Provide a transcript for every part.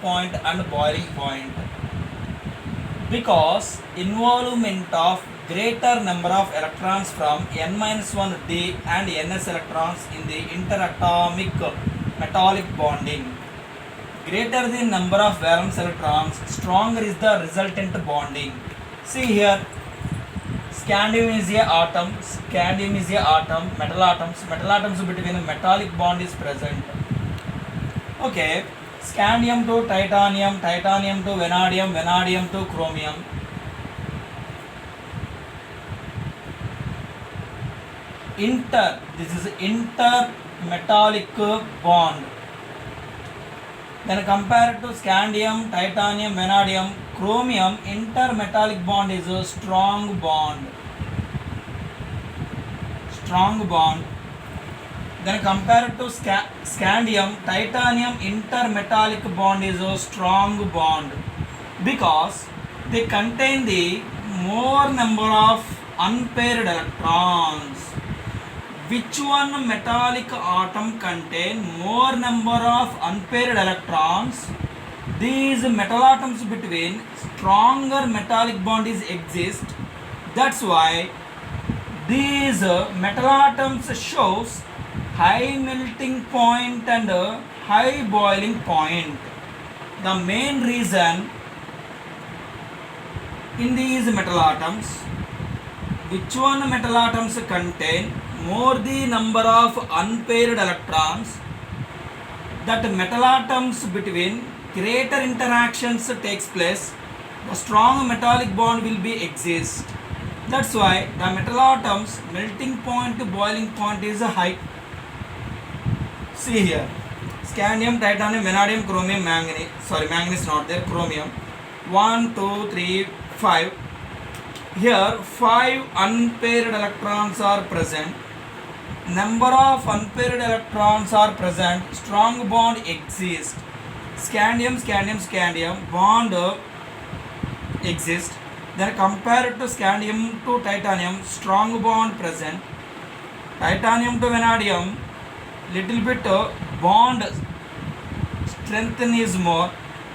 point and boiling point, because involvement of greater number of electrons from n-1 d and ns electrons in the interatomic metallic bonding. Greater the number of valence electrons, stronger is the resultant bonding. See here, scandium is a atom, metal atoms between metallic bond is present. Okay, scandium to titanium, titanium to vanadium, vanadium to chromium. This is intermetallic bond. Then compared to scandium, titanium, vanadium, chromium, intermetallic bond is a strong bond. Then compared to scandium, titanium, intermetallic bond is a strong bond, because they contain the more number of unpaired electrons. Which one metallic atom contain more number of unpaired electrons? These metal atoms between stronger metallic bonds exist. That's why these metal atoms shows high melting point and high boiling point. The main reason in these metal atoms, which one metal atoms contain more the number of unpaired electrons, that metal atoms between greater interactions takes place, the strong metallic bond will be exist. That's why the metal atoms melting point to boiling point is high. See here, scandium, titanium, vanadium, chromium, manganese. Sorry, manganese not there. Chromium. 1, 2, 3, 5. Here 5 unpaired electrons are present. Number of unpaired electrons are present. Strong bond exists. Scandium bond exists. Then compared to scandium to titanium, strong bond present. Titanium to vanadium, little bit bond strength is more.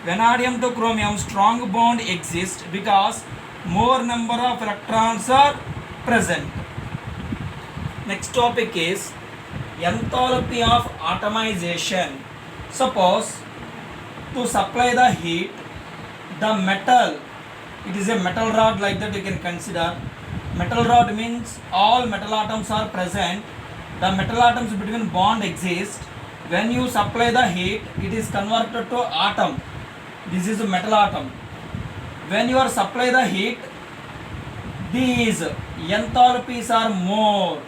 Vanadium to chromium, strong bond exists because more number of electrons are present. Next topic is enthalpy of atomization. Suppose to supply the heat, the metal, it is a metal rod, like that you can consider. Metal rod means all metal atoms are present. The metal atoms between bond exist. When you supply the heat, it is converted to atom. This is a metal atom. When you are supply the heat, these enthalpies are more.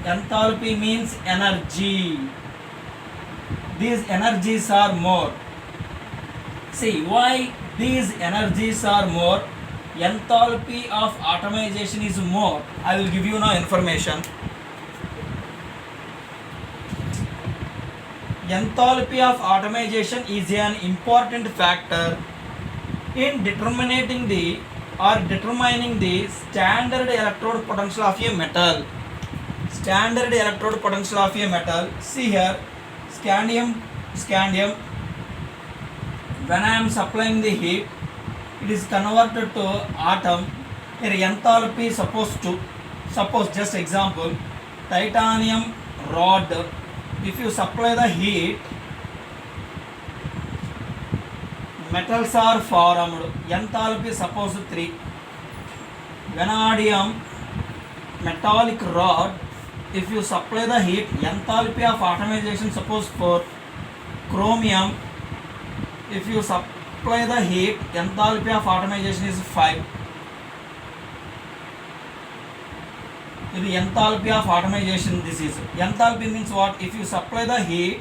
Enthalpy means energy. These energies are more. See why these energies are more. Enthalpy of atomization is more. I will give you now information. Enthalpy of atomization is an important factor in determining the standard electrode potential of a metal. Standard electrode potential of a metal. See here, scandium. When I am supplying the heat, it is converted to atom. Here enthalpy suppose just example, titanium rod. If you supply the heat, metals are formed. Enthalpy suppose 3. Vanadium metallic rod, if you supply the heat, enthalpy of atomization suppose 4. Chromium, if you supply the heat, enthalpy of atomization is 5. The enthalpy of atomization, this is enthalpy means what? If you supply the heat,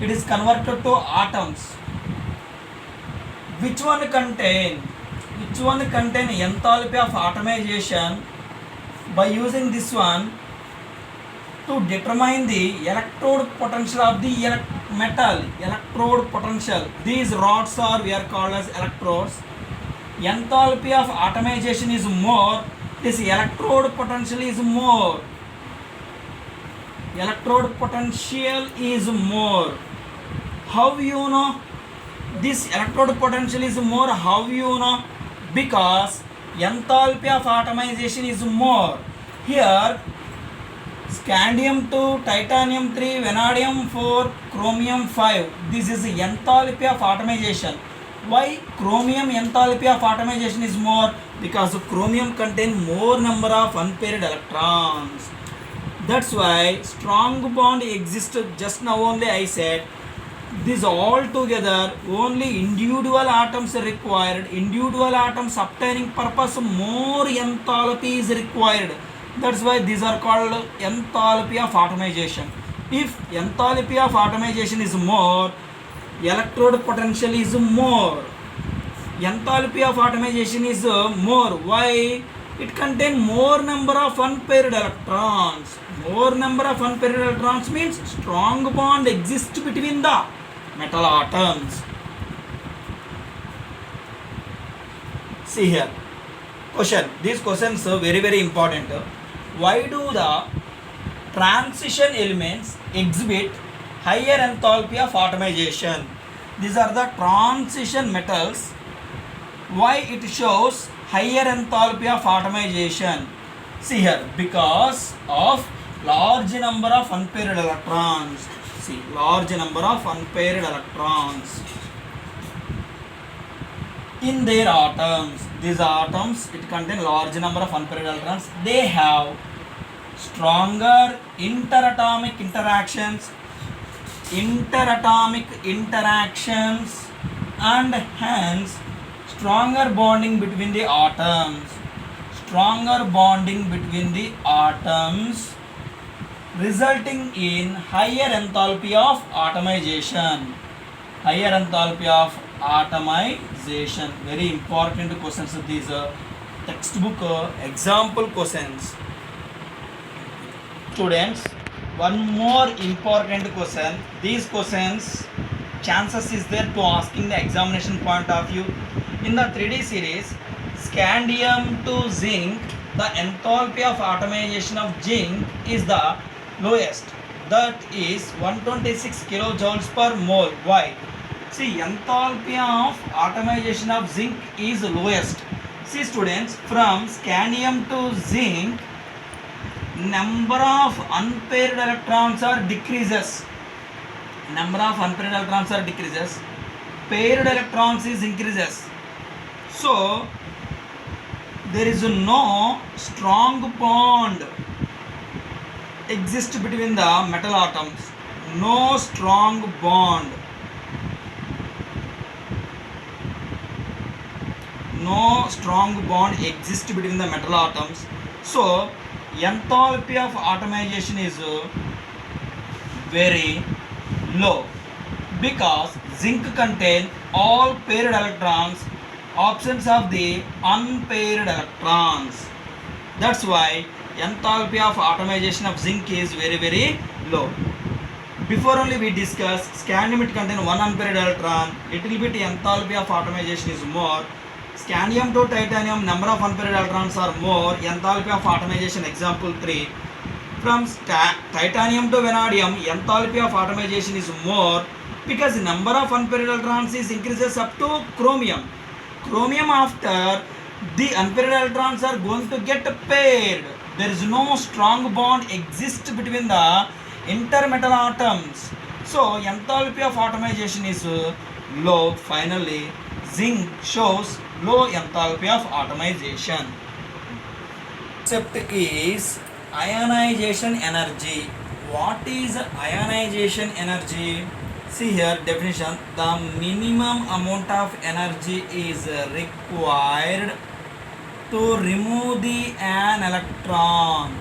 it is converted to atoms. Which one contain enthalpy of atomization? By using this one to determine the electrode potential of the metal. Electrode potential, these rods are, we are called as electrodes. Enthalpy of atomization is more. This electrode potential is more. Electrode potential is more. How you know? This electrode potential is more. How you know? Because enthalpy of atomization is more. Here scandium 2, titanium 3, vanadium 4, chromium 5. This is the enthalpy of atomization. Why chromium enthalpy of atomization is more? Because chromium contains more number of unpaired electrons. That's why strong bond exists. Just now only I said this all together only individual atoms are required. Individual atoms obtaining purpose more enthalpy is required. That's why these are called enthalpy of atomization. If enthalpy of atomization is more, electrode potential is more. Enthalpy of atomization is more. Why? It contains more number of unpaired electrons. More number of unpaired electrons means strong bond exists between the metal atoms. See here. Question. These questions are very important. Why do the transition elements exhibit higher enthalpy of atomization? These are the transition metals. Why it shows higher enthalpy of atomization? See here, because of large number of unpaired electrons. See, large number of unpaired electrons in their atoms. These atoms, it contain large number of unpaired electrons. They have stronger interatomic interactions, and hence stronger bonding between the atoms. Stronger bonding between the atoms, resulting in higher enthalpy of atomization. Higher enthalpy of atomization. Very important questions. These textbook example questions. Students, one more important question. These questions chances is there to asking the examination point of view. In the 3D series, scandium to zinc, the enthalpy of atomization of zinc is the lowest. That is 126 kilojoules per mole. Why? See, enthalpy of atomization of zinc is lowest. See students, from scandium to zinc, number of unpaired electrons are decreases. Number of unpaired electrons are decreases. Paired electrons is increases. So there is no strong bond exist between the metal atoms. No strong bond. No strong bond exists between the metal atoms. So enthalpy of atomization is very low because zinc contain all paired electrons, absence of the unpaired electrons. That's why enthalpy of atomization of zinc is very low. Before only we discuss scandium, it contain one unpaired electron. Little bit enthalpy of atomization is more. Scandium to titanium, number of unpaired electrons are more. Enthalpy of atomization, example 3. From titanium to vanadium, enthalpy of atomization is more because the number of unpaired electrons is increases up to chromium. Chromium, after the unpaired electrons are going to get paired. There is no strong bond exists between the intermetal atoms. So enthalpy of atomization is low. Finally, zinc shows low enthalpy of atomization. Concept is ionization energy. What is ionization energy? See here definition. The minimum amount of energy is required to remove an electron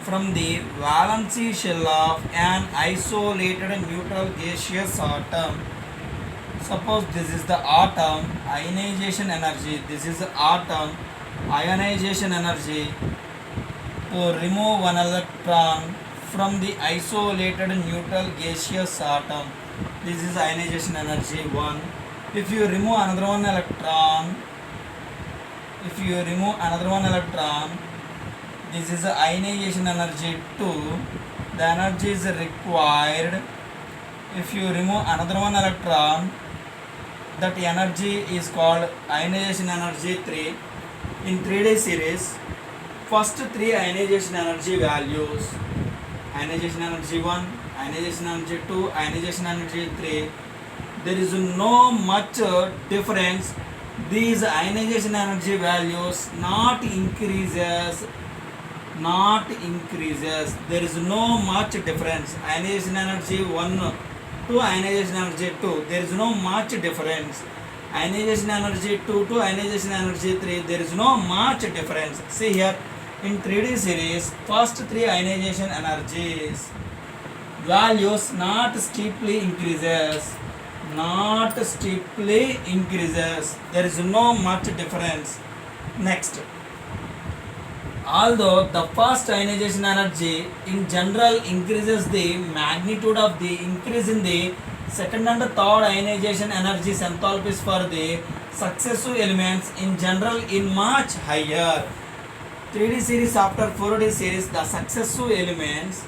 from the valency shell of an isolated neutral gaseous atom. Suppose this is the atom, ionization energy. This is the atom, ionization energy to remove one electron from the isolated neutral gaseous atom. This is ionization energy 1. If you remove another one electron, this is the ionization energy 2. The energy is required if you remove another one electron, that energy is called ionization energy 3. In 3D series, first 3 ionization energy values, ionization energy 1, ionization energy 2, ionization energy 3, there is no much difference. These ionization energy values not increases, there is no much difference. Ionization energy 1 to ionization energy 2, there is no much difference. Ionization energy 2 to ionization energy 3, there is no much difference. See here, in 3D series, first 3 ionization energies values not steeply increases, there is no much difference. Next, although the first ionization energy in general increases, the magnitude of the increase in the second and third ionization energies enthalpies for the successive elements in general in much higher. 3D series after 4D series, the successive elements,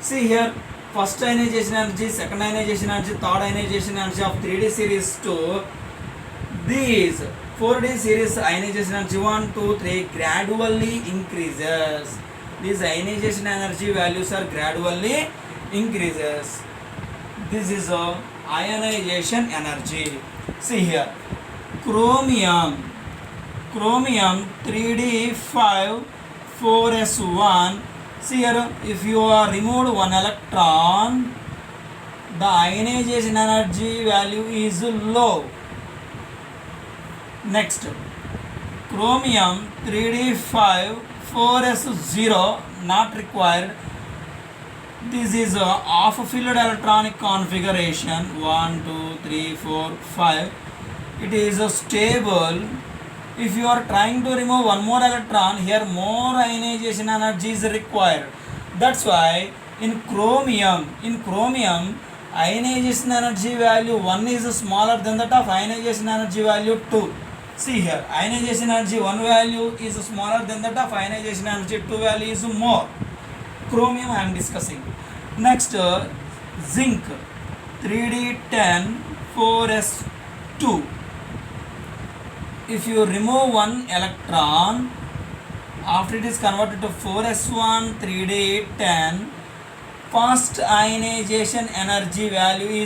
see here, first ionization energy, second ionization energy, third ionization energy of 3D series to these 4D series ionization energy 1, 2, 3 gradually increases. These ionization energy values are gradually increases. This is a ionization energy. See here, chromium 3D5 4s1. See here, if you are removed one electron, the ionization energy value is low. Next, chromium 3D5 4s0 not required. This is a half filled electronic configuration 1, 2, 3, 4, 5. It is a stable. If you are trying to remove one more electron, here more ionization energy is required. That's why in chromium, ionization energy value 1 is smaller than that of ionization energy value 2. See here, ionization energy 1 value is smaller than that of ionization energy 2 value is more. Chromium I am discussing. Next, zinc 3D10 4s2. If you remove one electron, after it is converted to 4s1 3D10, first ionization energy value is